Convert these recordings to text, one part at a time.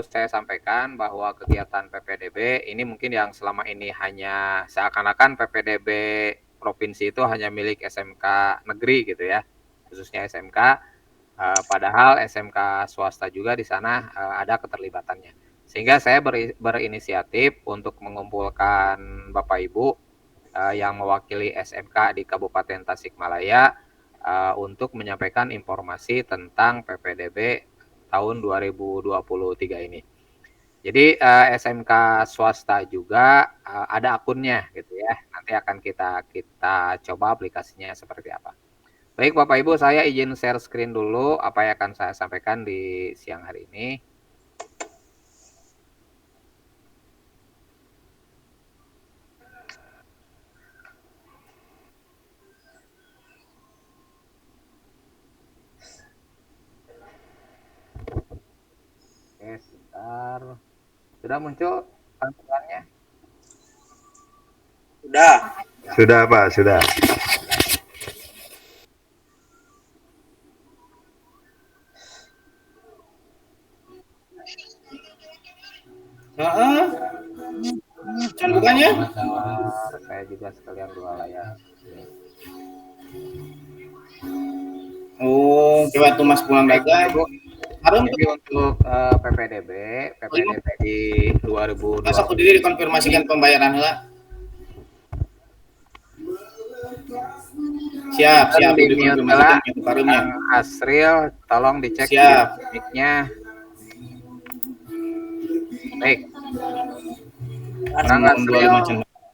saya sampaikan bahwa kegiatan PPDB ini mungkin yang selama ini hanya seakan-akan PPDB provinsi itu hanya milik SMK negeri gitu ya, khususnya SMK, padahal SMK swasta juga di sana, ada keterlibatannya. Sehingga saya berinisiatif untuk mengumpulkan Bapak Ibu, yang mewakili SMK di Kabupaten Tasikmalaya, untuk menyampaikan informasi tentang PPDB tahun 2023 ini. Jadi, SMK swasta juga, ada akunnya gitu ya. Nanti akan kita kita coba aplikasinya seperti apa. Baik Bapak Ibu, saya izin share screen dulu apa yang akan saya sampaikan di siang hari ini. Oke, sebentar. Sudah muncul tampilannya? Udah. Sudah Pak, sudah. Heeh. Can bukannya? Saya juga sekalian dua layar. Oh, coba tuh Mas pulang Baik, dagang. Ibu. Harum Jadi tuh. untuk PPDB di 2020 Pas aku diri dikonfirmasikan pembayaran heula. Siap, siap. di mute Dikonfirmasikan lah, gitu karumnya. Kang Asril, tolong dicek Siap. mic-nya. Baik,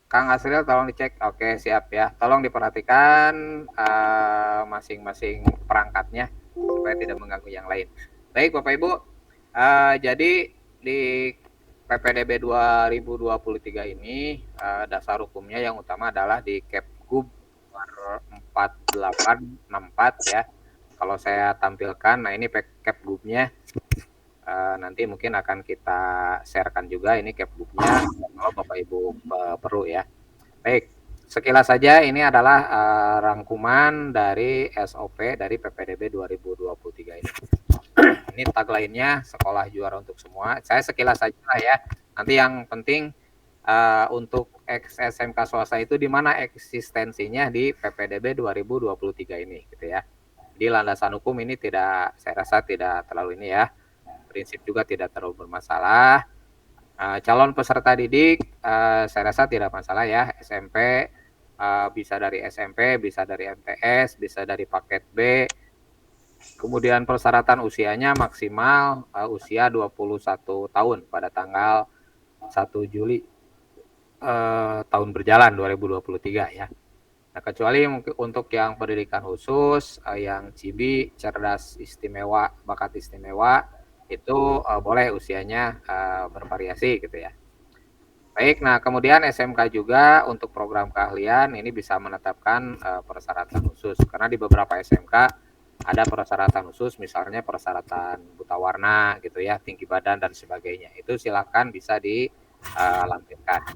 Kang Asril tolong dicek. Oke, siap ya. Tolong diperhatikan masing-masing perangkatnya supaya tidak mengganggu yang lain. Baik, Bapak Ibu. Jadi di PPDB 2023 ini dasar hukumnya yang utama adalah di Kepgub nomor 4864 ya. Kalau saya tampilkan, nah ini Kepgubnya. Nanti mungkin akan kita sharekan juga ini Kepgubnya kalau Bapak Ibu perlu ya. Baik, sekilas saja ini adalah rangkuman dari SOP dari PPDB 2023 ini. Ini tagline-nya sekolah juara untuk semua. Saya sekilas saja lah ya. Nanti yang penting untuk SMK swasta itu di mana eksistensinya di PPDB 2023 ini gitu ya. Di landasan hukum ini saya rasa tidak terlalu ini ya. Prinsip juga tidak terlalu bermasalah. Calon peserta didik saya rasa tidak masalah ya. SMP bisa dari SMP, bisa dari MTS, bisa dari paket B. Kemudian persyaratan usianya maksimal usia 21 tahun pada tanggal 1 Juli tahun berjalan 2023 ya. Nah, kecuali mungkin untuk yang pendidikan khusus, yang cibi, cerdas istimewa, bakat istimewa, itu boleh usianya bervariasi gitu ya. Baik, nah kemudian SMK juga untuk program keahlian ini bisa menetapkan persyaratan khusus. Karena di beberapa SMK ada persyaratan khusus, misalnya persyaratan buta warna gitu ya, tinggi badan dan sebagainya. Itu silakan bisa dilampirkan.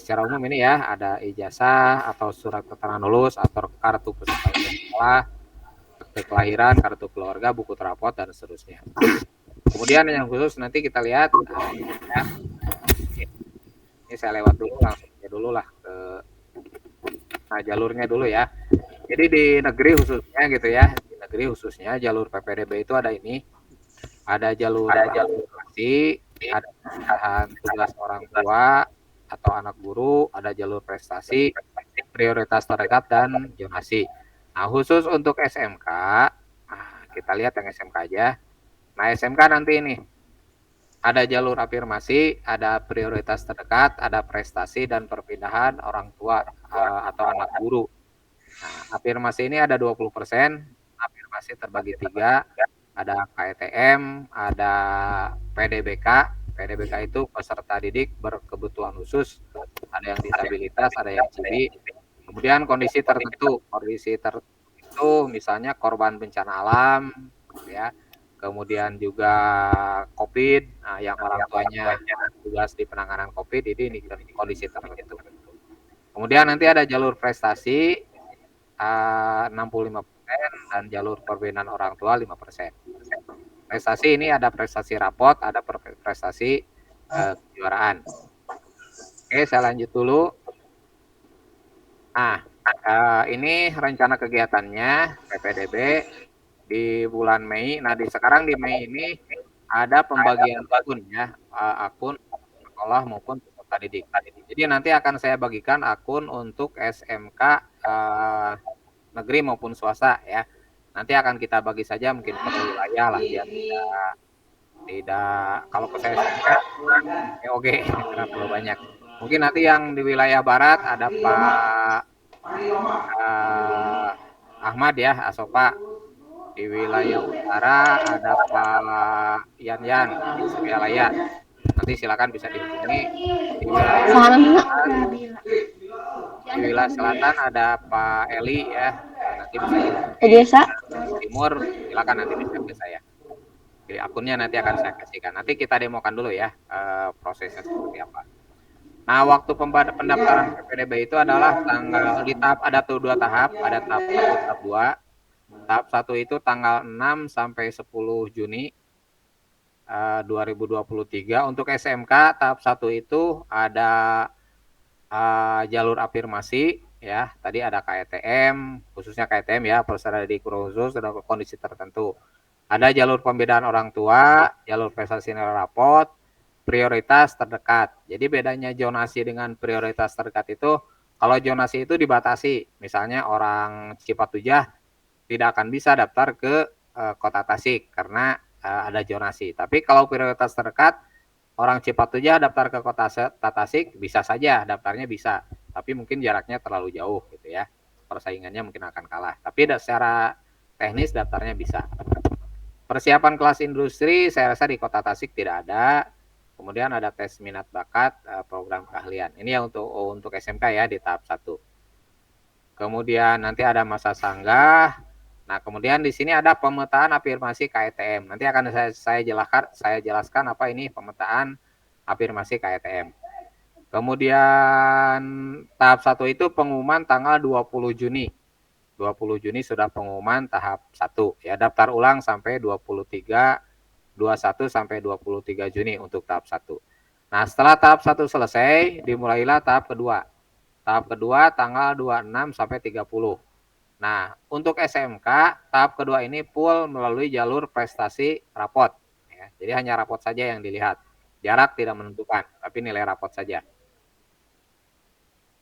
Secara umum ini ya ada ijazah atau surat keterangan lulus atau kartu peserta sekolah, akte kelahiran, kartu keluarga, buku rapot dan seterusnya. Kemudian yang khusus nanti kita lihat ya. Ini saya lewat dulu langsung aja dulu lah ke jalurnya dulu ya. Jadi di negeri khususnya gitu ya, di negeri khususnya jalur PPDB itu ada ini, ada jalur administrasi, ada pemindahan tugas orang tua atau anak guru, ada jalur prestasi, prioritas terdekat dan zonasi. Nah, khusus untuk SMK, kita lihat yang SMK aja. Nah, SMK nanti ini ada jalur afirmasi, ada prioritas terdekat, ada prestasi dan perpindahan orang tua atau anak guru. Nah, afirmasi ini ada 20%, afirmasi terbagi 3, ada KTM, ada PDBK. PDBK itu peserta didik berkebutuhan khusus, ada yang disabilitas, ada yang cibi. Kemudian kondisi tertentu itu misalnya korban bencana alam, ya. Kemudian juga COVID, yang orang tuanya tugas di penanganan COVID ini kondisi tertentu. Kemudian nanti ada jalur prestasi 65% dan jalur perbinaan orang tua 5%. Prestasi ini ada prestasi rapot, ada prestasi kejuaraan. Oke, saya lanjut dulu. Nah, ini rencana kegiatannya PPDB di bulan Mei. Nah, sekarang di Mei ini ada pembagian akun ya, akun sekolah maupun peserta didik. Jadi nanti akan saya bagikan akun untuk SMK negeri maupun swasta ya. Nanti akan kita bagi saja mungkin per wilayah lah biar tidak kalau ke saya SMK oke karena perlu banyak. Mungkin nanti yang di wilayah barat ada Pak Ahmad ya, Asopa. Di wilayah utara ada Pak Yan di Suryalaya. Nanti silakan bisa dihubungi. Di wilayah selatan ada Pak Eli ya. Nanti bisa dihubungi. Timur silakan nanti bisa ke saya. Jadi akunnya nanti akan saya kasihkan. Nanti kita demokan dulu ya prosesnya seperti apa. Nah, waktu pendaftaran PPDB itu adalah tanggal di tahap ada tuh 2 tahap, ada tahap 1, tahap 2. Tahap 1 itu tanggal 6 sampai 10 Juni 2023. Untuk SMK tahap 1 itu ada jalur afirmasi ya. Tadi ada KTM, khususnya KTM ya, peserta didik khusus dalam kondisi tertentu. Ada jalur pembedaan orang tua, jalur prestasi nilai rapot, prioritas terdekat. Jadi bedanya zonasi dengan prioritas terdekat itu, kalau zonasi itu dibatasi. Misalnya orang Cipatujah tidak akan bisa daftar ke Kota Tasik karena ada zonasi. Tapi kalau prioritas terdekat, orang Cipatujah daftar ke Kota Tasik bisa saja, daftarnya bisa. Tapi mungkin jaraknya terlalu jauh gitu ya. Persaingannya mungkin akan kalah. Tapi secara teknis daftarnya bisa. Persiapan kelas industri saya rasa di Kota Tasik tidak ada. Kemudian ada tes minat bakat, program keahlian. Ini ya untuk SMK ya di tahap 1. Kemudian nanti ada masa sanggah. Nah, kemudian di sini ada pemetaan afirmasi KTM. Nanti akan saya jelaskan apa ini pemetaan afirmasi KTM. Kemudian tahap 1 itu pengumuman tanggal 20 Juni. 20 Juni sudah pengumuman tahap 1 ya, daftar ulang sampai 21 sampai 23 Juni untuk tahap 1. Nah, setelah tahap 1 selesai, dimulailah tahap kedua. Tahap kedua tanggal 26 sampai 30. Nah, untuk SMK, tahap kedua ini full melalui jalur prestasi rapot. Ya. Jadi hanya rapot saja yang dilihat. Jarak tidak menentukan, tapi nilai rapot saja.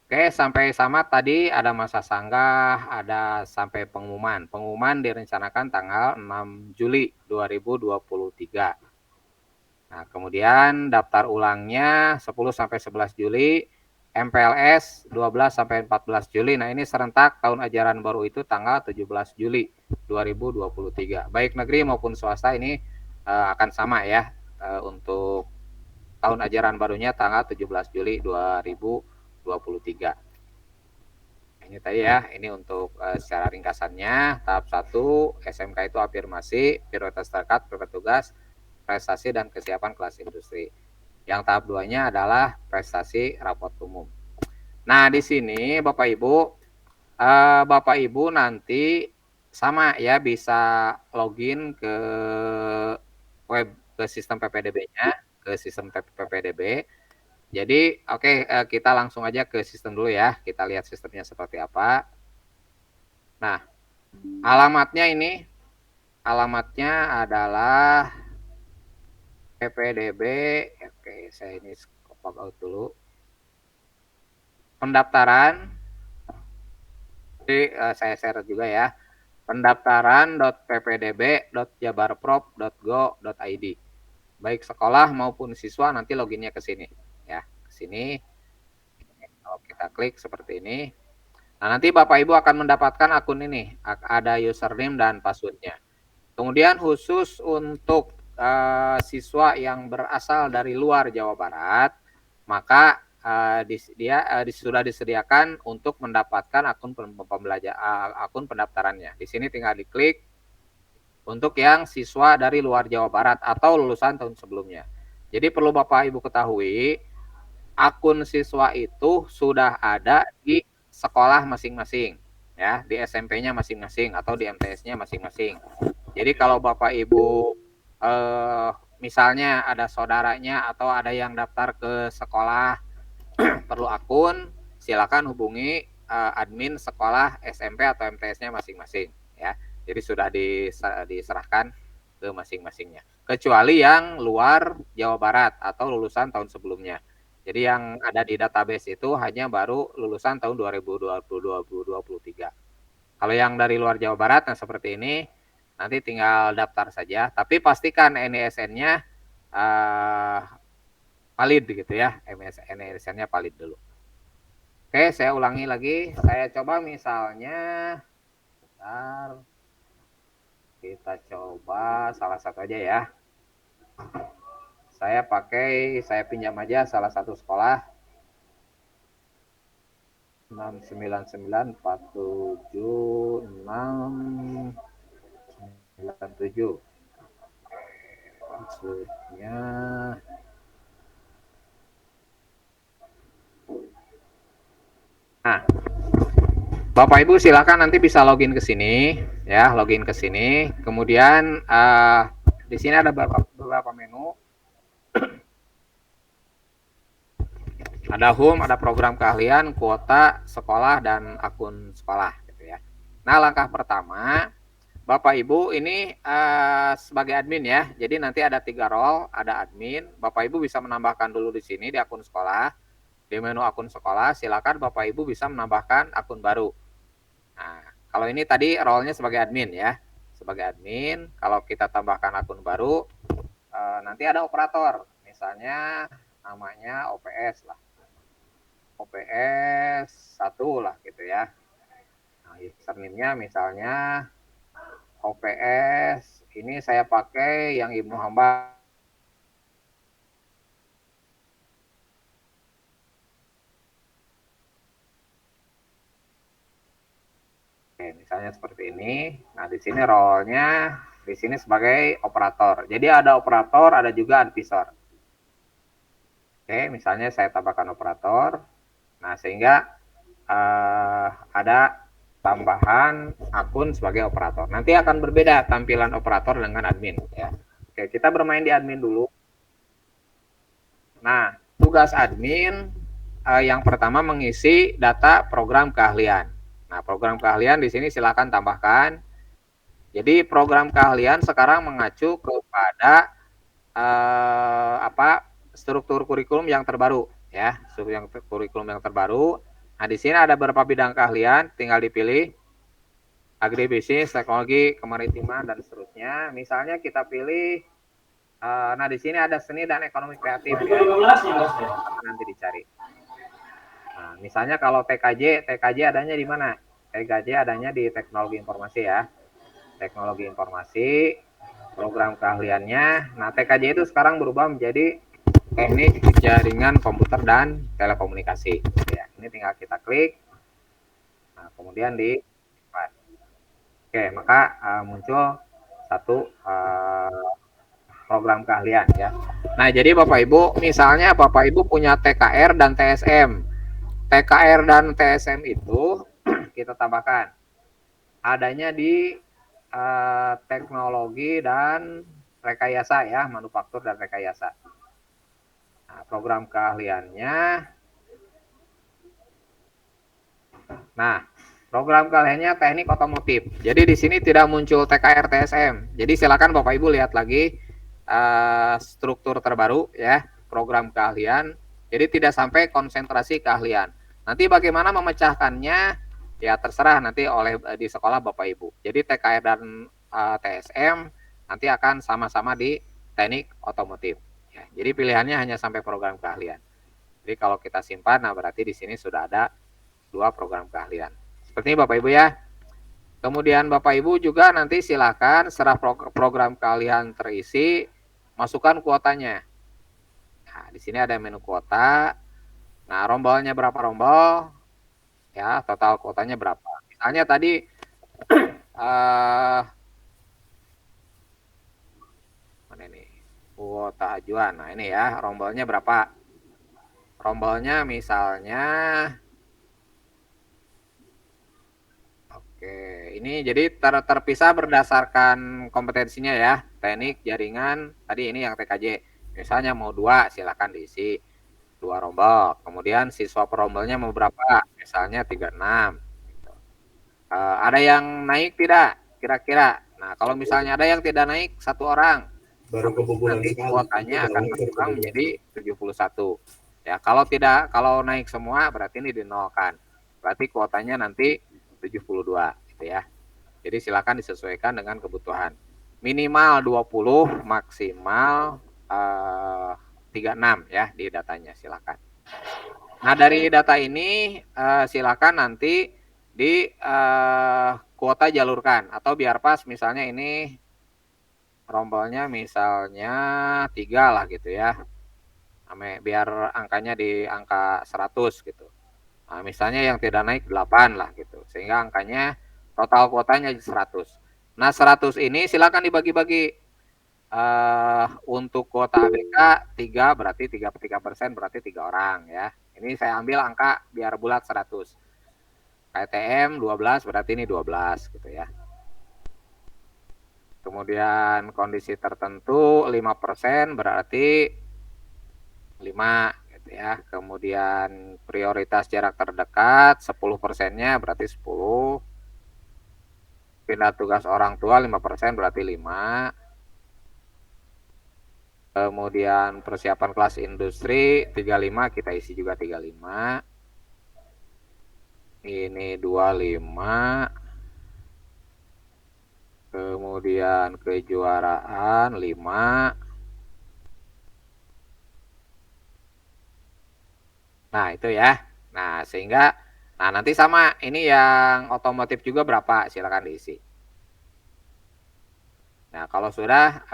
Oke, sampai sama tadi ada masa sanggah, ada sampai pengumuman. Pengumuman direncanakan tanggal 6 Juli 2023. Nah, kemudian daftar ulangnya 10 sampai 11 Juli, MPLS 12 sampai 14 Juli. Nah, ini serentak tahun ajaran baru itu tanggal 17 Juli 2023. Baik negeri maupun swasta ini akan sama ya untuk tahun ajaran barunya tanggal 17 Juli 2023. Ini tadi ya, ini untuk secara ringkasannya tahap 1 SMK itu afirmasi, prioritas terdekat, petugas, prestasi dan kesiapan kelas industri. Yang tahap 2-nya adalah prestasi rapot umum. Nah, di sini Bapak Ibu nanti sama ya bisa login ke web ke sistem PPDB-nya, ke sistem PPDB. Jadi oke, kita langsung aja ke sistem dulu ya. Kita lihat sistemnya seperti apa. Nah, alamatnya adalah PPDB. Oke, saya ini pop out dulu. Pendaftaran. Jadi saya share juga ya. pendaftaran.ppdb.jabarprov.go.id. Baik sekolah maupun siswa nanti loginnya ke sini ya. Ke sini. Kalau kita klik seperti ini. Nah, nanti Bapak Ibu akan mendapatkan akun ini, ada username dan passwordnya. Kemudian khusus untuk siswa yang berasal dari luar Jawa Barat, maka sudah disediakan untuk mendapatkan akun pendaftarannya. Di sini tinggal diklik untuk yang siswa dari luar Jawa Barat atau lulusan tahun sebelumnya. Jadi perlu Bapak Ibu ketahui, akun siswa itu sudah ada di sekolah masing-masing ya, di SMP-nya masing-masing atau di MTS-nya masing-masing. Jadi kalau Bapak Ibu misalnya ada saudaranya atau ada yang daftar ke sekolah perlu akun, silakan hubungi admin sekolah SMP atau MTS-nya masing-masing ya. Jadi sudah diserahkan ke masing-masingnya. Kecuali yang luar Jawa Barat atau lulusan tahun sebelumnya. Jadi yang ada di database itu hanya baru lulusan tahun 2020-2023. Kalau yang dari luar Jawa Barat yang seperti ini nanti tinggal daftar saja, tapi pastikan NISN-nya valid gitu ya, NISN-nya valid dulu. Oke, saya ulangi lagi. Saya coba misalnya, bentar, kita coba salah satu aja ya. Saya pinjam aja salah satu sekolah. 699476997. Maksudnya nah, Bapak Ibu silakan nanti bisa login ke sini ya, login ke sini. Kemudian di sini ada beberapa menu. Ada home, ada program keahlian, kuota, sekolah, dan akun sekolah gitu ya. Nah, langkah pertama, Bapak Ibu ini sebagai admin ya. Jadi nanti ada 3 role, ada admin. Bapak Ibu bisa menambahkan dulu di sini di akun sekolah. Di menu akun sekolah, silakan Bapak Ibu bisa menambahkan akun baru. Nah, kalau ini tadi role-nya sebagai admin ya. Sebagai admin, kalau kita tambahkan akun baru, nanti ada operator. Misalnya namanya OPS lah. OPS 1 lah gitu ya. Nah, username-nya misalnya OPS, ini saya pakai yang Ibnu Hamba. Oke, misalnya seperti ini. Nah, di sini role-nya di sini sebagai operator. Jadi ada operator, ada juga advisor. Oke, misalnya saya tambahkan operator. Nah, sehingga ada tambahan akun sebagai operator. Nanti akan berbeda tampilan operator dengan admin ya. Oke, kita bermain di admin dulu. Nah, tugas admin yang pertama mengisi data program keahlian. Nah, program keahlian di sini silakan tambahkan. Jadi program keahlian sekarang mengacu kepada struktur kurikulum yang terbaru ya, kurikulum yang terbaru. Nah, di sini ada beberapa bidang keahlian, tinggal dipilih agribisnis, teknologi, kemaritiman dan seterusnya. Misalnya kita pilih nah di sini ada seni dan ekonomi kreatif ya. Nanti dicari. Nah, misalnya kalau TKJ adanya di mana? TKJ adanya di teknologi informasi ya. Teknologi informasi, program keahliannya. Nah, TKJ itu sekarang berubah menjadi teknik jaringan komputer dan telekomunikasi. Ya, ini tinggal kita klik. Nah, kemudian di oke, maka muncul satu program keahlian ya. Nah, jadi Bapak Ibu, misalnya Bapak Ibu punya TKR dan TSM. TKR dan TSM itu kita tambahkan adanya di teknologi dan rekayasa ya, manufaktur dan rekayasa. Nah, program keahliannya. Nah, program keahliannya teknik otomotif. Jadi di sini tidak muncul TKR TSM. Jadi silakan Bapak Ibu lihat lagi struktur terbaru ya, program keahlian. Jadi tidak sampai konsentrasi keahlian. Nanti bagaimana memecahkannya ya terserah nanti oleh di sekolah Bapak Ibu. Jadi TKR dan TSM nanti akan sama-sama di teknik otomotif. Ya, jadi pilihannya hanya sampai program keahlian. Jadi kalau kita simpan, nah berarti di sini sudah ada 2 program keahlian. Seperti ini Bapak Ibu ya. Kemudian Bapak Ibu juga nanti silakan setelah program keahlian terisi, masukkan kuotanya. Nah, di sini ada menu kuota. Nah, rombolnya berapa rombol? Ya, total kuotanya berapa? Misalnya tadi mana ini? Kuota ajuan. Nah, ini ya, rombolnya berapa? Rombolnya misalnya oke, ini jadi terpisah berdasarkan kompetensinya ya. teknik jaringan, tadi ini yang TKJ. Misalnya mau 2, silakan diisi 2 rombel. Kemudian siswa per rombelnya mau berapa? Misalnya 36. Gitu. Ada yang naik tidak? Kira-kira. Nah, kalau misalnya ada yang tidak naik 1 orang, Baru kebobolan nanti sekali. kuotanya akan berkurang menjadi 71. Ya, kalau naik semua berarti ini dinolkan. Berarti kuotanya nanti 72 gitu ya. Jadi silakan disesuaikan dengan kebutuhan. Minimal 20, maksimal 36 ya di datanya, silakan. Nah, dari data ini silakan nanti di kuota jalurkan atau biar pas misalnya ini rombelnya misalnya 3 lah gitu ya. Biar angkanya di angka 100 gitu. Nah, misalnya yang tidak naik 8 lah gitu. Sehingga angkanya total kuotanya 100. Nah, 100 ini silakan dibagi-bagi. Untuk kuota ABK 3 berarti 3% berarti 3 orang ya. Ini saya ambil angka biar bulat 100. KTM 12 berarti ini 12 gitu ya. Kemudian kondisi tertentu 5% berarti 5 gitu ya. Kemudian prioritas jarak terdekat 10%-nya berarti 10. Pindah tugas orang tua 5% berarti 5. Kemudian persiapan kelas industri 35 kita isi juga 35. Ini 25. Kemudian kejuaraan 5. Nah, itu ya. Nah, sehingga nanti sama ini yang otomotif juga berapa silakan diisi. Nah, kalau sudah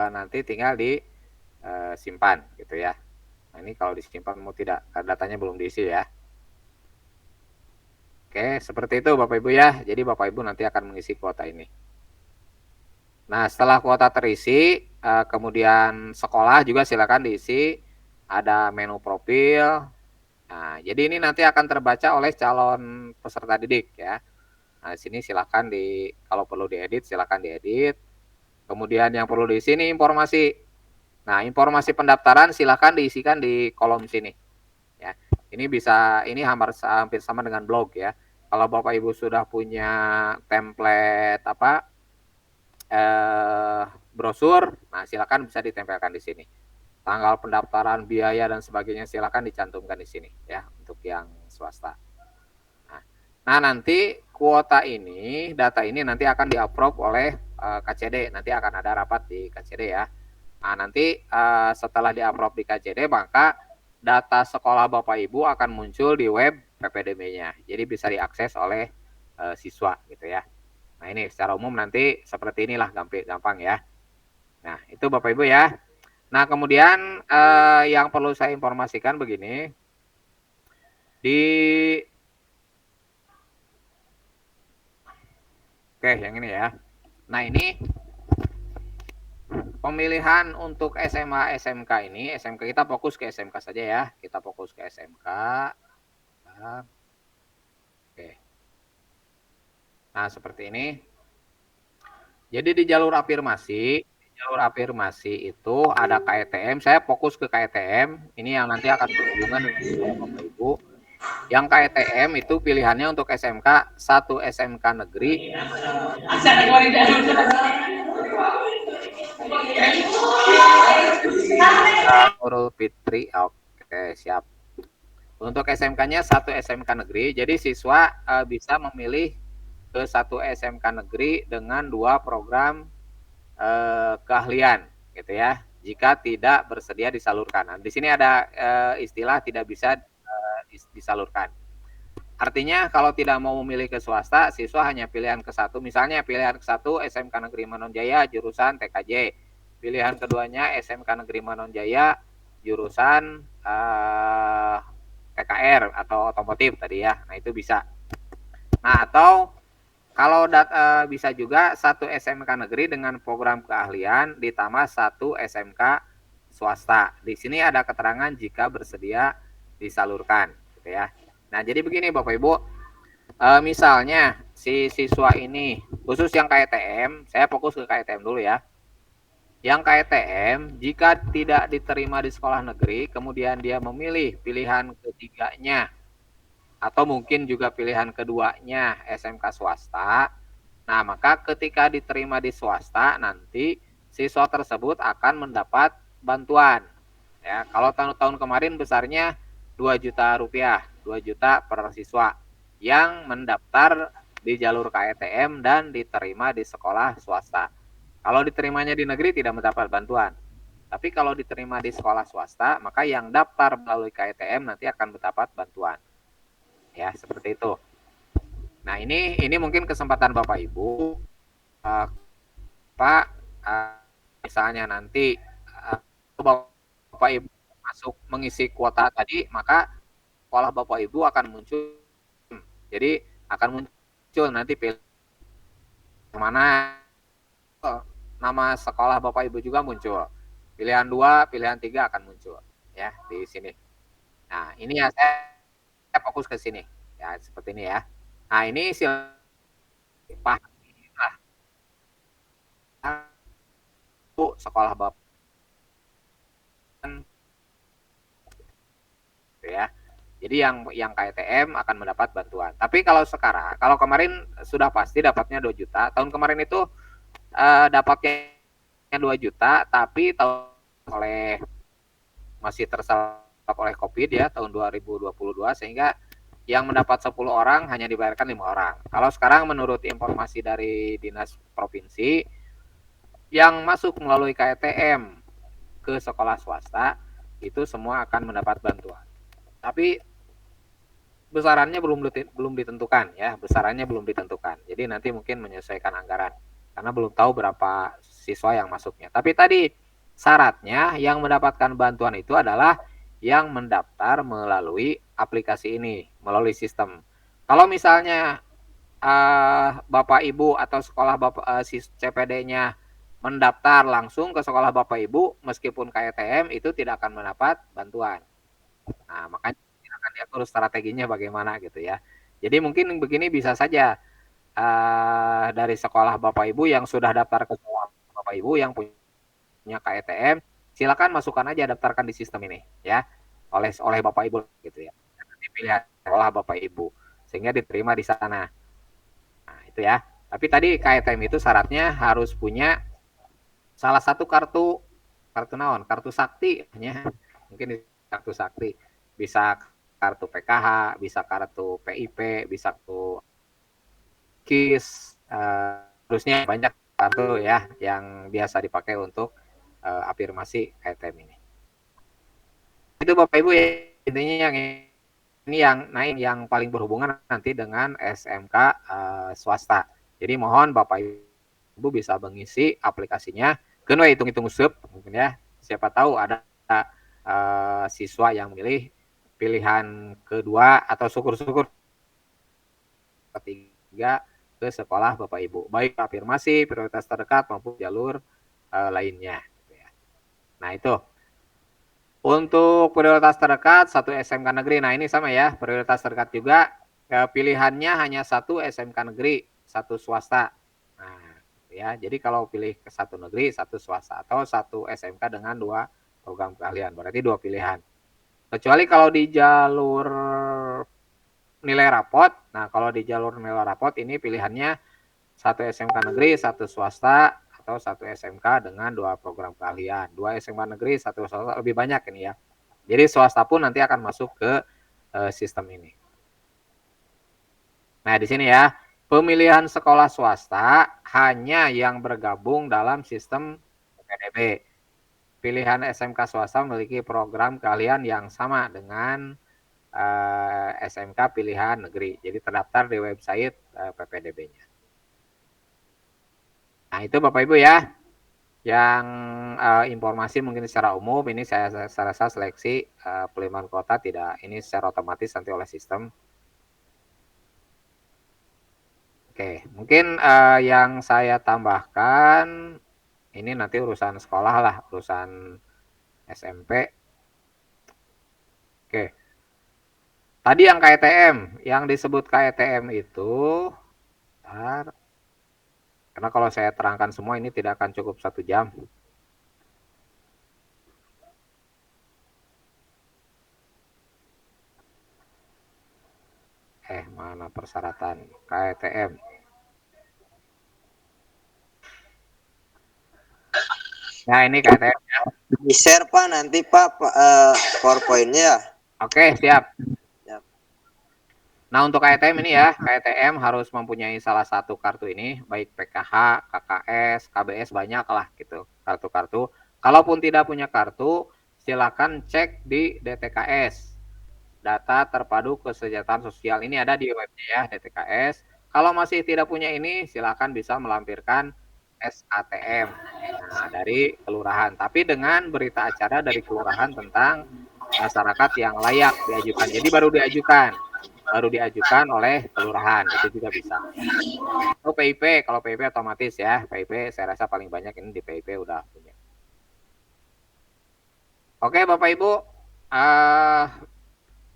nanti tinggal disimpan gitu ya. Nah, ini kalau disimpan mau tidak, datanya belum diisi ya. Oke, seperti itu Bapak Ibu ya. Jadi Bapak Ibu nanti akan mengisi kuota ini. Nah, setelah kuota terisi, kemudian sekolah juga silakan diisi. Ada menu profil. Nah, jadi ini nanti akan terbaca oleh calon peserta didik ya. Nah, di sini silakan kalau perlu diedit silakan diedit. Kemudian yang perlu diisi ini informasi. Nah, informasi pendaftaran silakan diisikan di kolom sini. Ya, ini hampir sama dengan blog ya. Kalau Bapak Ibu sudah punya template brosur, nah silakan bisa ditempelkan di sini. Tanggal pendaftaran, biaya dan sebagainya silakan dicantumkan di sini ya untuk yang swasta. Nah, nanti kuota ini, data ini nanti akan di-approve oleh KCD. Nanti akan ada rapat di KCD ya. Nah, nanti setelah di-approve di KCD, maka data sekolah Bapak Ibu akan muncul di web PPDB-nya. Jadi bisa diakses oleh siswa gitu ya. Nah, ini secara umum nanti seperti inilah gampang ya. Nah, itu Bapak Ibu ya. Nah, kemudian yang perlu saya informasikan begini. Oke, yang ini ya. Nah, ini pemilihan untuk SMA SMK ini, SMK kita fokus ke SMK saja ya. Kita fokus ke SMK. Oke. Nah, seperti ini. Jadi di jalur afirmasi itu ada KTM. Saya fokus ke KTM. Ini yang nanti akan berhubungan dengan Bapak Ibu. Yang KTM itu pilihannya untuk SMK 1 SMK negeri. Nurul Fitri, oke siap. Untuk SMK-nya 1 SMK negeri. Jadi siswa bisa memilih ke 1 SMK negeri dengan 2 program keahlian gitu ya. Jika tidak bersedia disalurkan. Nah, di sini ada istilah tidak bisa disalurkan. Artinya kalau tidak mau memilih ke swasta, siswa hanya pilihan ke 1. Misalnya pilihan ke 1 SMK Negeri Manonjaya jurusan TKJ. Pilihan keduanya SMK Negeri Manonjaya jurusan TKR atau otomotif tadi ya. Nah, itu bisa. Nah, atau kalau bisa juga 1 SMK negeri dengan program keahlian ditambah 1 SMK swasta. Di sini ada keterangan jika bersedia disalurkan gitu ya. Nah, jadi begini Bapak Ibu, misalnya si siswa ini, khusus yang KTM, saya fokus ke KTM dulu ya. Yang KTM jika tidak diterima di sekolah negeri, kemudian dia memilih pilihan ketiganya atau mungkin juga pilihan keduanya SMK swasta. Nah, maka ketika diterima di swasta nanti siswa tersebut akan mendapat bantuan. Ya, kalau tahun-tahun kemarin besarnya 2 juta rupiah, 2 juta per siswa yang mendaftar di jalur KTM dan diterima di sekolah swasta. Kalau diterimanya di negeri tidak mendapat bantuan. Tapi kalau diterima di sekolah swasta, maka yang daftar melalui KTM nanti akan mendapat bantuan. Ya, seperti itu. Nah, ini mungkin kesempatan Bapak Ibu, Pak, misalnya nanti Bapak Ibu masuk mengisi kuota tadi, maka sekolah Bapak Ibu akan muncul. Jadi akan muncul nanti pilih mana nama sekolah Bapak Ibu juga muncul. Pilihan 2, pilihan 3 akan muncul ya di sini. Nah, ini ya saya fokus ke sini. Ya, seperti ini ya. Nah, ini pahamilah sekolah Bapak ya. Jadi yang KTM akan mendapat bantuan. Tapi kalau sekarang, kalau kemarin sudah pasti dapatnya 2 juta. Tahun kemarin itu dapatnya 2 juta, tapi oleh masih terserap oleh COVID ya tahun 2022 sehingga yang mendapat 10 orang hanya dibayarkan 5 orang. Kalau sekarang menurut informasi dari Dinas Provinsi yang masuk melalui KTM ke sekolah swasta itu semua akan mendapat bantuan. Tapi besarannya belum ditentukan ya, besarannya belum ditentukan. Jadi nanti mungkin menyesuaikan anggaran karena belum tahu berapa siswa yang masuknya. Tapi tadi syaratnya yang mendapatkan bantuan itu adalah yang mendaftar melalui aplikasi ini, melalui sistem. Kalau misalnya Bapak Ibu atau sekolah Bapak CPD-nya mendaftar langsung ke sekolah Bapak Ibu meskipun KTM itu tidak akan mendapat bantuan. Nah, makanya akan diatur strateginya bagaimana gitu ya. Jadi mungkin begini bisa saja dari sekolah Bapak Ibu yang sudah daftar ke sekolah Bapak Ibu yang punya KTM, silakan masukkan aja daftarkan di sistem ini ya oleh Bapak Ibu gitu ya. Nanti pilihan sekolah Bapak Ibu sehingga diterima di sana. Nah, itu ya. Tapi tadi KTM itu syaratnya harus punya salah satu kartu naon, kartu sakti ya. Mungkin kartu sakti bisa kartu PKH, bisa kartu PIP, bisa kartu KIS, harusnya banyak kartu ya yang biasa dipakai untuk afirmasi KTM ini. Itu Bapak Ibu ya, intinya yang ini yang paling berhubungan nanti dengan SMK swasta. Jadi mohon Bapak Ibu bisa mengisi aplikasinya. Kan hitung-hitung sub mungkin ya. Siapa tahu ada siswa yang milih pilihan kedua atau syukur-syukur ketiga ke sekolah Bapak Ibu. Baik afirmasi, prioritas terdekat maupun jalur lainnya. Nah itu. Untuk prioritas terdekat satu SMK negeri. Nah ini sama ya, prioritas terdekat juga pilihannya hanya satu SMK negeri, satu swasta. Nah ya, jadi kalau pilih ke satu negeri, satu swasta atau satu SMK dengan 2 program keahlian, berarti 2 pilihan. Kecuali kalau di jalur nilai rapot. Nah kalau di jalur nilai rapot ini pilihannya satu SMK negeri, satu swasta atau satu SMK dengan 2 program keahlian. 2 SMK negeri, satu swasta lebih banyak ini ya. Jadi swasta pun nanti akan masuk ke sistem ini. Nah, di sini ya, pemilihan sekolah swasta hanya yang bergabung dalam sistem PPDB. Pilihan SMK swasta memiliki program keahlian yang sama dengan SMK pilihan negeri. Jadi terdaftar di website PPDB-nya. Nah, itu Bapak Ibu ya. Yang informasi mungkin secara umum ini saya rasa seleksi penerimaan kuota tidak ini secara otomatis nanti oleh sistem. Oke, mungkin yang saya tambahkan ini nanti urusan sekolah lah, urusan SMP. Oke. Tadi yang KTM, yang disebut KTM itu, bentar, karena kalau saya terangkan semua ini tidak akan cukup 1 jam. Mana persyaratan KTM. Nah, ini KTM ya. Di-share Pak nanti Pak PowerPoint-nya. Oke, siap. Siap. Nah, untuk KTM ini ya, KTM harus mempunyai salah satu kartu ini, baik PKH, KKS, KBS, banyak lah gitu, kartu-kartu. Kalaupun tidak punya kartu, silakan cek di DTKS, Data Terpadu Kesejahteraan Sosial. Ini ada di webnya ya, DTKS. Kalau masih tidak punya ini, silakan bisa melampirkan SKTM dari kelurahan. Tapi dengan berita acara dari kelurahan tentang masyarakat yang layak diajukan. Jadi baru diajukan oleh kelurahan, itu juga bisa. Oh, PIP, kalau PIP otomatis ya, PIP saya rasa paling banyak ini di PIP udah punya. Oke Bapak Ibu,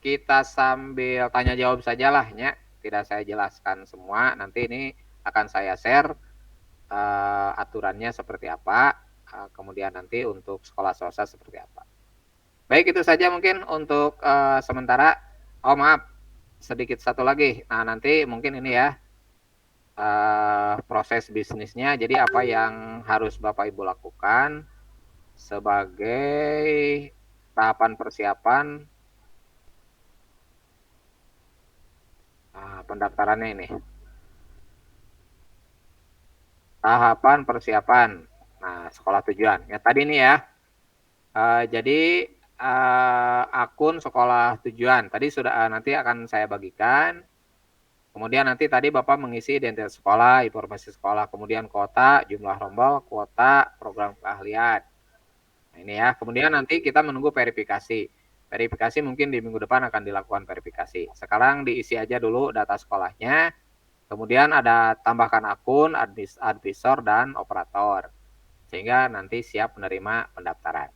kita sambil tanya jawab saja lah ya, tidak saya jelaskan semua, nanti ini akan saya share aturannya seperti apa, kemudian nanti untuk sekolah swasta seperti apa. Baik, itu saja mungkin untuk sementara. Oh maaf, sedikit satu lagi. Nah, nanti mungkin ini ya proses bisnisnya. Jadi apa yang harus Bapak Ibu lakukan sebagai tahapan persiapan pendaftarannya ini. Tahapan persiapan. Nah, sekolah tujuan. Ya tadi ini ya. Jadi akun sekolah tujuan tadi sudah nanti akan saya bagikan. Kemudian nanti tadi Bapak mengisi identitas sekolah, informasi sekolah, kemudian kota, jumlah rombel, kuota, program keahlian. Nah, ini ya. Kemudian nanti kita menunggu verifikasi. Verifikasi mungkin di minggu depan akan dilakukan verifikasi. Sekarang diisi aja dulu data sekolahnya. Kemudian ada tambahkan akun, advisor, dan operator. Sehingga nanti siap menerima pendaftaran.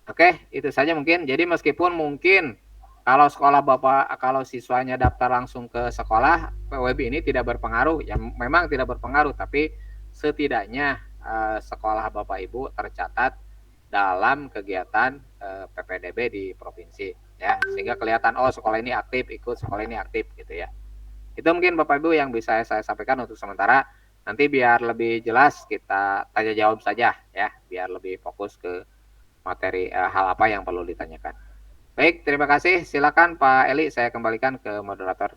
Oke, itu saja mungkin. Jadi meskipun mungkin kalau sekolah Bapak, kalau siswanya daftar langsung ke sekolah, PWB ini tidak berpengaruh. Ya memang tidak berpengaruh, tapi setidaknya sekolah Bapak Ibu tercatat dalam kegiatan PPDB di provinsi. Ya, sehingga kelihatan, oh sekolah ini aktif, ikut sekolah ini aktif gitu ya. Itu mungkin Bapak Ibu yang bisa saya sampaikan untuk sementara. Nanti biar lebih jelas kita tanya jawab saja ya, biar lebih fokus ke materi hal apa yang perlu ditanyakan. Baik, terima kasih. Silakan Pak Eli, saya kembalikan ke moderator.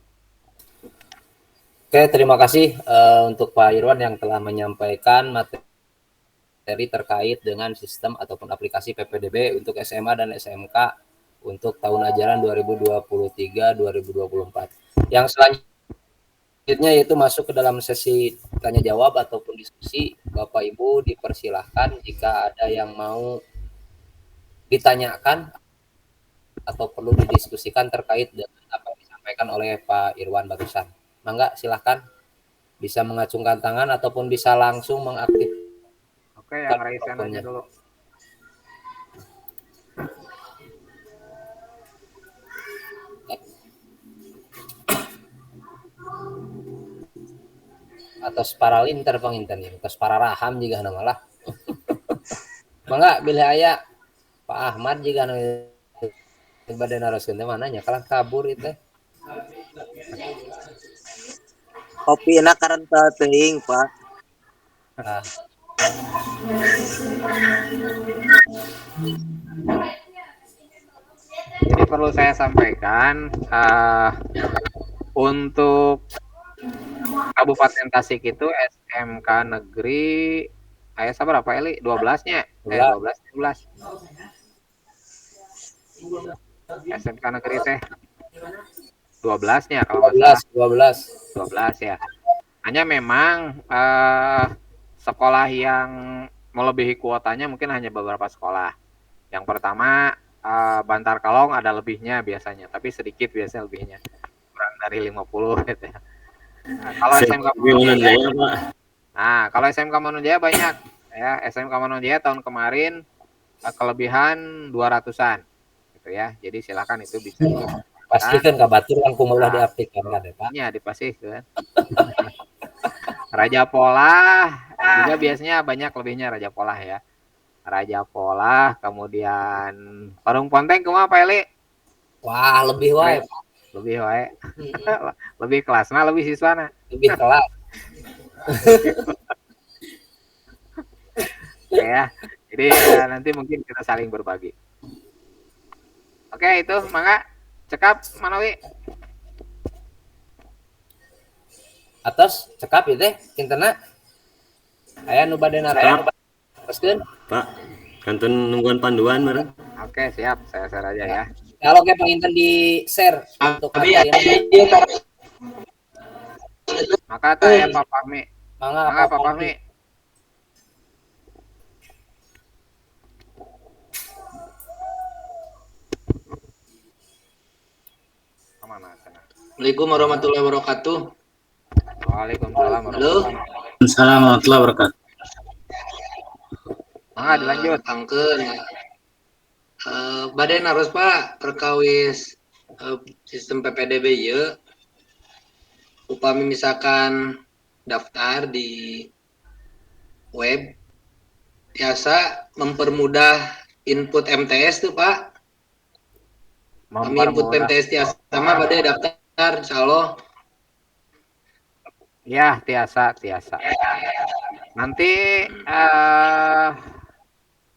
Oke, terima kasih untuk Pak Irwan yang telah menyampaikan materi terkait dengan sistem ataupun aplikasi PPDB untuk SMA dan SMK untuk tahun ajaran 2023-2024. Yang selanjutnya yaitu masuk ke dalam sesi tanya jawab ataupun diskusi. Bapak Ibu dipersilahkan jika ada yang mau ditanyakan atau perlu didiskusikan terkait dengan apa yang disampaikan oleh Pak Irwan barusan. Mangga silahkan, bisa mengacungkan tangan ataupun bisa langsung mengaktifkan. Oke, yang raise hand aja dulu. Atau paralinter penginten ya, atau pararaham juga nama lah. Mangga bila aya Pak Ahmad juga badan naraskeun teh mananya kalah kabur itu. Kopi enak karenta teuing, Pak. Nah. Jadi perlu saya sampaikan untuk Kabupaten Tasik itu SMK Negeri ayah sabar apa Eli? 12-nya. 12. SMK Negeri teh 12-nya kalau nggak salah. 12 ya. Hanya memang sekolah yang melebihi kuotanya mungkin hanya beberapa sekolah. Yang pertama Bantar Kalong ada lebihnya biasanya, tapi sedikit biasanya lebihnya. Kurang dari 50 gitu ya. Nah, kalau SMK Manunjaya, kalau SMK Manunjaya banyak ya. SMK Manunjaya tahun kemarin kelebihan 200-an gitu ya. Jadi silakan itu bisa pastikan kabatur kan kumaha diaplikkan kan ya Pak. Iya, dipastikan. Raja Polah juga biasanya banyak lebihnya Raja Polah ya. Raja Polah, kemudian Parung Ponteng kumaha Pak Eli? Wah, lebih wae. Lebih wae. Mm-mm. Lebih kelasna, lebih siswana. Lebih kelas. Oke ya. Jadi nanti mungkin kita saling berbagi. Oke, itu mangga cekap Manawi. Atas cekap ya teh kintena aya nu bade narang teruskeun. Pak, kanton nungguan panduan meureun. Oke, siap. Saya share aja ya. Kalau kayak penginten di share untuk Abi materi Maka tak ya Pak Fahmi. mangga Mangga apa Pak Fahmi. Kemana sana? Assalamualaikum warahmatullahi wabarakatuh. Waalaikumsalam Halo. warahmatullahi wabarakatuh. Assalamualaikum warahmatullahi wabarakatuh. Mangga dilanjut. Angkeun. Bade naros Pak perkawis sistem PPDB ieu upami misalkan daftar di web biasa mempermudah input MTS tuh Pak. Kami input Mempermudah. MTS tiasa sama bade daftar insyaallah. Ya, tiasa. Nanti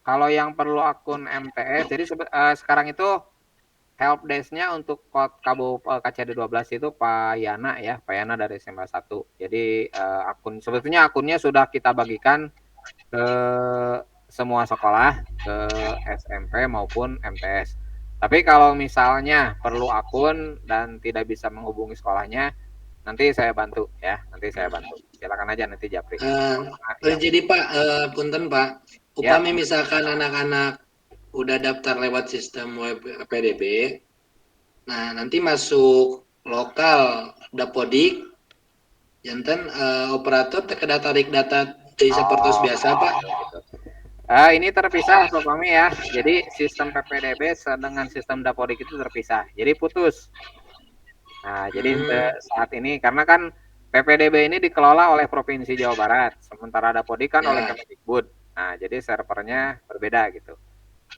kalau yang perlu akun MTS, jadi sekarang itu help desk-nya untuk KCD 12 itu Pak Yana ya, Pak Yana dari SMA 1. Jadi sebetulnya akunnya sudah kita bagikan ke semua sekolah, ke SMP maupun MTS. Tapi kalau misalnya perlu akun dan tidak bisa menghubungi sekolahnya, nanti saya bantu ya. Silakan aja nanti Japri. Jadi Pak, punten Pak, upami misalkan anak-anak udah daftar lewat sistem web PDB, nah nanti masuk lokal Dapodik, janten operator terkena tarik data di seperti biasa Pak. Ini terpisah Pak Fahmi ya. Jadi sistem PPDB dengan sistem Dapodik itu terpisah. Jadi putus. Nah, jadi saat ini karena kan PPDB ini dikelola oleh Provinsi Jawa Barat, sementara Dapodik kan oleh Kemendikbud. Nah, jadi servernya berbeda gitu.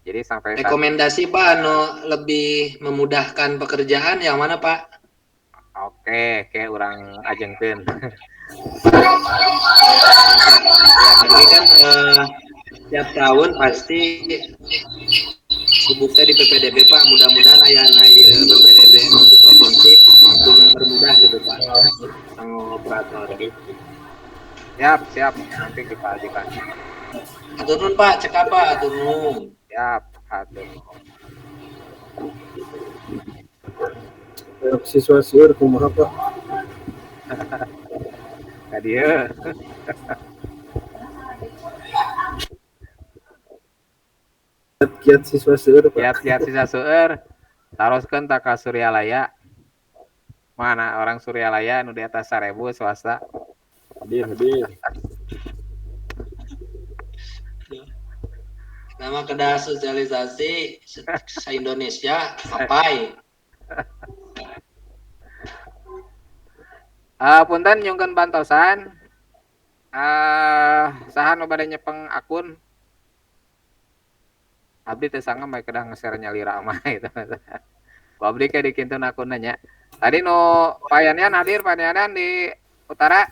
Jadi sampai rekomendasi Pak anu lebih memudahkan pekerjaan yang mana Pak? Oke, kayak orang ajengkeun. Jadi kan tiap tahun pasti dibuka di PPDB Pak, mudah-mudahan ayana PPDB untuk provinsi untuk mempermudah gitu Pak sama operator. Siap, nanti kita ajukan. Atur nuhun Pak, cek apa atur nuhun. Siap, atur nuhun. Siswa sieur kumaha Pak? Ka dieu. Kiat siswa seueur Pak. Kiat siswa seueur taroskeun ta ka Suryalaya. Mana orang Suryalaya nu di atas 1000 swasta. Hadir. Nama kedah sosialisasi se-Indonesia sampai. Punten nyungkeun bantosan. Saha nu bade nyepeng akun? Abdi teh sangga mah kedah nge-share nyalira mah itu. Ku abdi ke dikintun akunna nya. Tadi nu Payanian hadir Payanian di utara.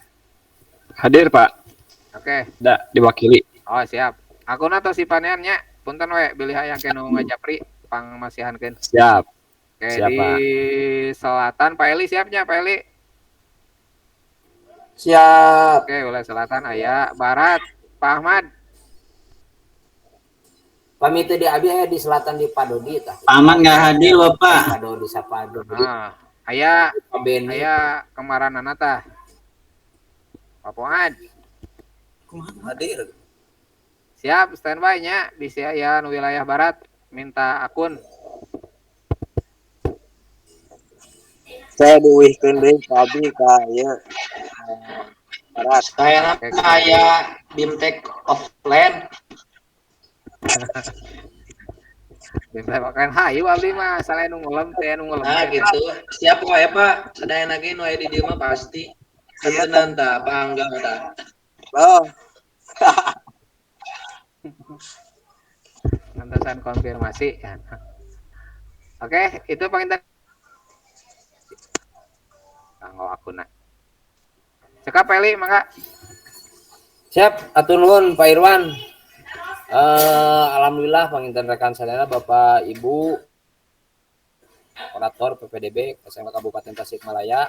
Hadir Pak. Oke. Da diwakili. Oh siap. Akunna atau si Panian nya? Punten we bilih hayang kenu ngajapri pangmasihankeun. Siap. Oke, Siap, di Pak. selatan Pak Eli siapnya Pak Eli. Siap. Oke, wilayah selatan aya, barat Pak Ahmad. Pamit di abi aya di selatan di Padodi tah. Aman nggak hadir Bapak? Padodi Sapadodi. Aya Beni. aya kemaranana tah. Pak Fuad. Hadir. Siap, standby nya bisa aya nu wilayah barat minta akun. Saya diwihkeun deui ka abi ka ieu. Barat. Saya aya Bimtek offline. Minta makan hayu abdi mah salah nu ngulem teh nu ngulem. Nah gitu. Siap wae Pak. Sadayana ge nu aya di dieu mah pasti. Tentenan tah, panggang tah. Oh, Nantasan konfirmasi. Oke, itu penginten monggo akunna. Cekap Eli mangga. Siap, atur nuhun Pak Irwan. Alhamdulillah panginten rekan sadaya Bapak Ibu operator PPDB SMA Kabupaten Tasikmalaya.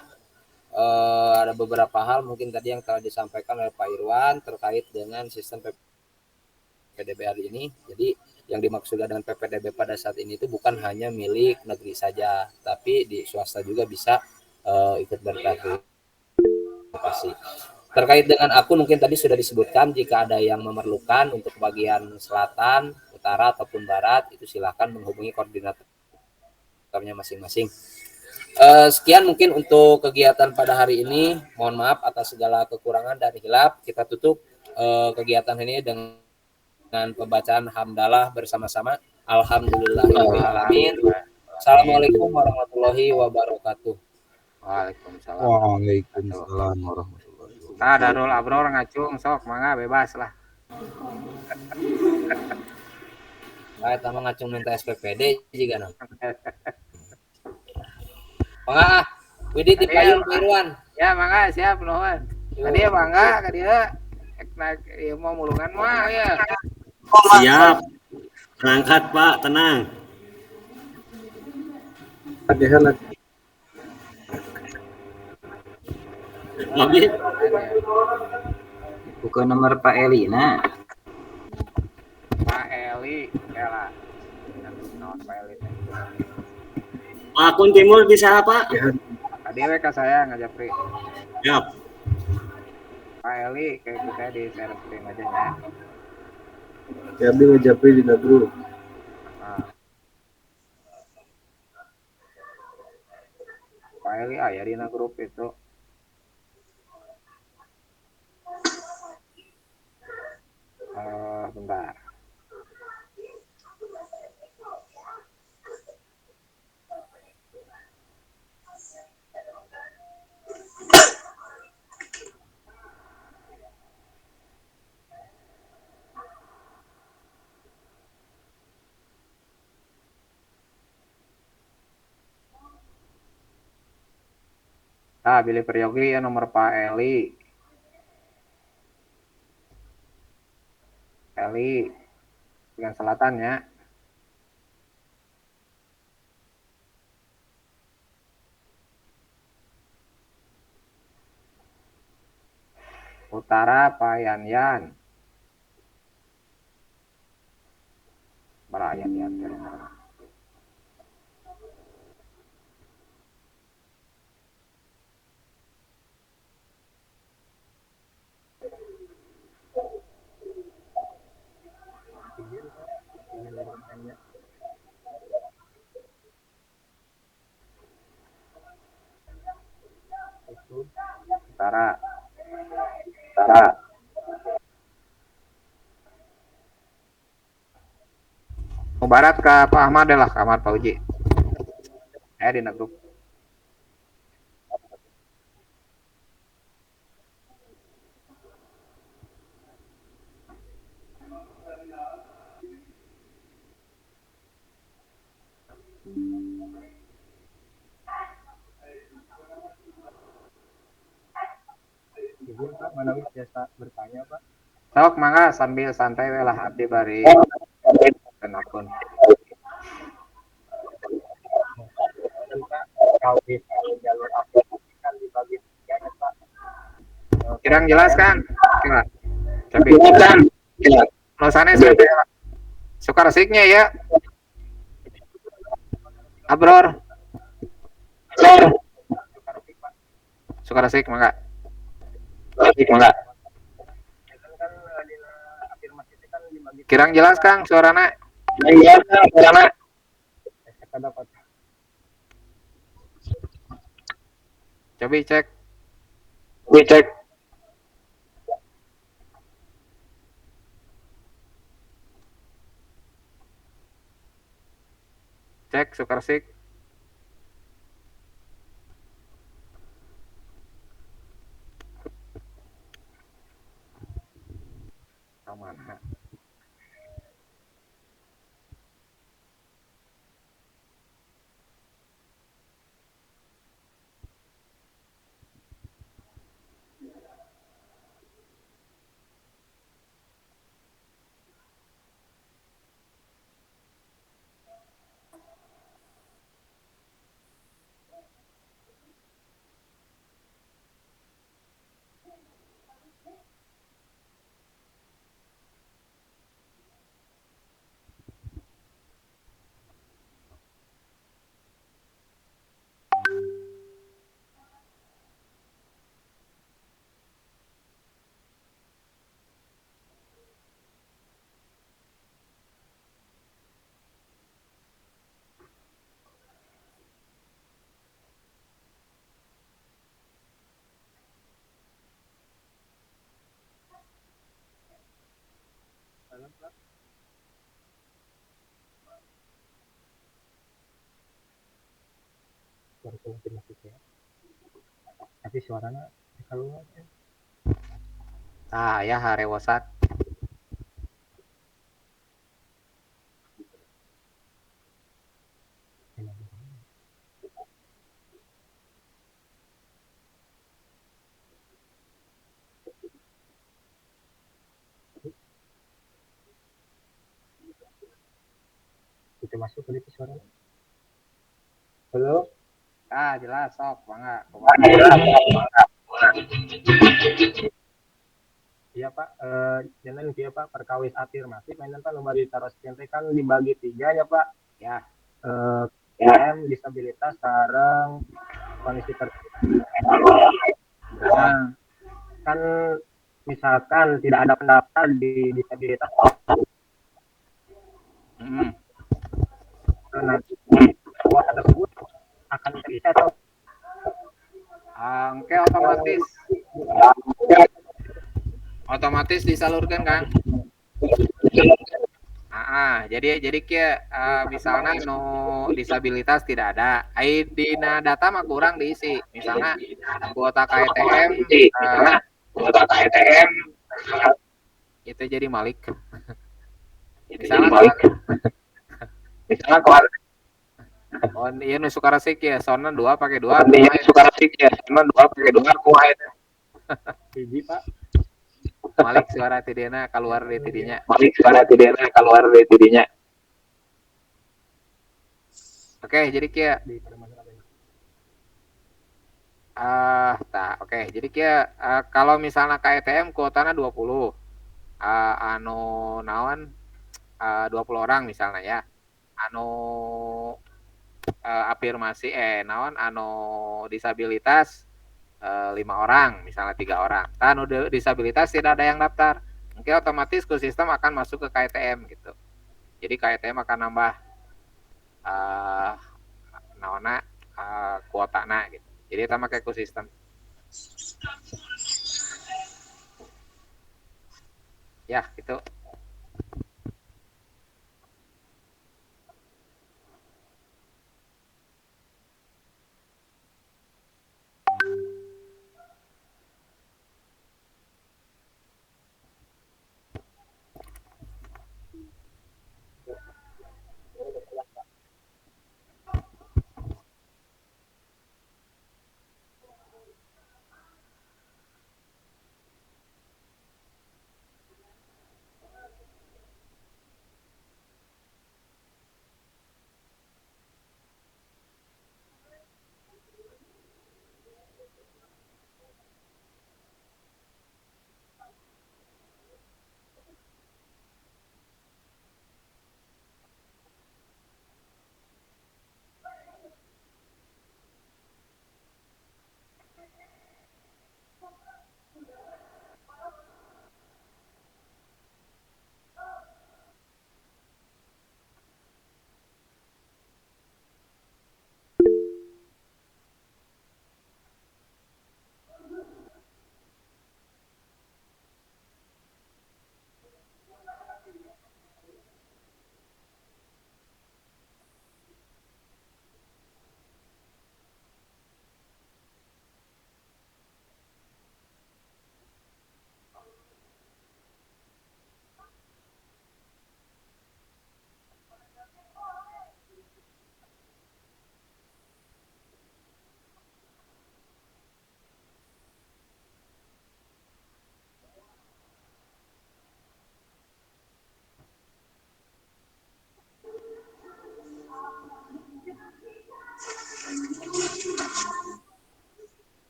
Ada beberapa hal mungkin tadi yang telah disampaikan oleh Pak Irwan terkait dengan sistem PPDB hari ini. Jadi yang dimaksudkan dengan PPDB pada saat ini itu bukan hanya milik negeri saja, tapi di swasta juga bisa ikut berpartisipasi. Terkait dengan akun mungkin tadi sudah disebutkan, jika ada yang memerlukan untuk bagian selatan, utara ataupun barat itu silakan menghubungi koordinatornya masing-masing. Sekian mungkin untuk kegiatan pada hari ini. Mohon maaf atas segala kekurangan dan hilaf. Kita tutup kegiatan ini dengan pembacaan hamdalah bersama-sama. Alhamdulillahirrahmanirrahim. Assalamualaikum warahmatullahi wabarakatuh. Waalaikumsalam. Waalaikumsalam warahmatullahi wabarakatuh. Nah, Darul Abror ngacung sok mangga bebas lah. Baik, tambah ngacung minta SPPD juga nang. Mangga, Widi di payung Pak Irwan. Ya, mangga siap nuhun. Tadi ya mangga ka dieu. Naik ieu mau mulungan mah ya. Siap. Berangkat Pak, tenang. Adehan Mobil. Bukan nomor Pak Eli, nah. Pak Eli, ya lah. Pak Eli. Akun Timur bisa Pak? Tadi we ka saya ngajapri. Siap. Pak Eli kayak kita di share screen aja ya. Jadi ngejapri di grup. Nah. Pak Eli aya di grup itu. Bentar. Nah, Billy Priyogi ya nomor Pak Eli. Eli dengan selatan ya. Utara Pak Yanyan. Bara Yanyan. Utara. Mau barat ke Pak Ahmad lah, ke Ahmad Pak Uji. Di grup. Izin Pak, mana biasa bertanya Pak? Sok mangga sambil santai we lah abdi bari dan akun. Kalau di jalur aplikasi kan dibagi tiga ya Pak. Kirang jelas kan? Kira. Tapi nulisannya saya suka resiknya ya. Abror. Suka resik mangga. Kirang jelas Kang suarana. Coba cek. Cek suka resik. Aman. Tapi suaranya keluar. Tah aya harewosan. Itu masuk ke suaranya. Halo? Ah, jelas sok, mangga. Iya Pak, jangan dia Pak perkawis afirmatif, mainan Pak nomor ditaruh teh kan dibagi 3 ya Pak. Ya. KM disabilitas sareng kondisi tertentu. Nah, kan misalkan tidak ada pendaftar di disabilitas. Nanti kuota tersebut akan terisi atau Oke, otomatis disalurkan kan. Jadi misalnya disabilitas tidak ada, dina data mah kurang diisi. Misalnya kuota KTM itu jadi Malik. Misalnya oh iya nu suka resik ya, soalnya 2 pakai 2. biji Pak? Malik suara tidena keluar di tidinya. Oke, jadi kia jadi kia kalau misalnya KTM kuotanya 20. Naon 20 orang misalnya ya. Afirmasi naon disabilitas 5 orang, misalnya 3 orang. Disabilitas tidak ada yang daftar. Mungkin otomatis ke sistem akan masuk ke KTM gitu. Jadi KTM akan nambah kuotana gitu. Jadi kita pakai ekosistem. Ya, gitu.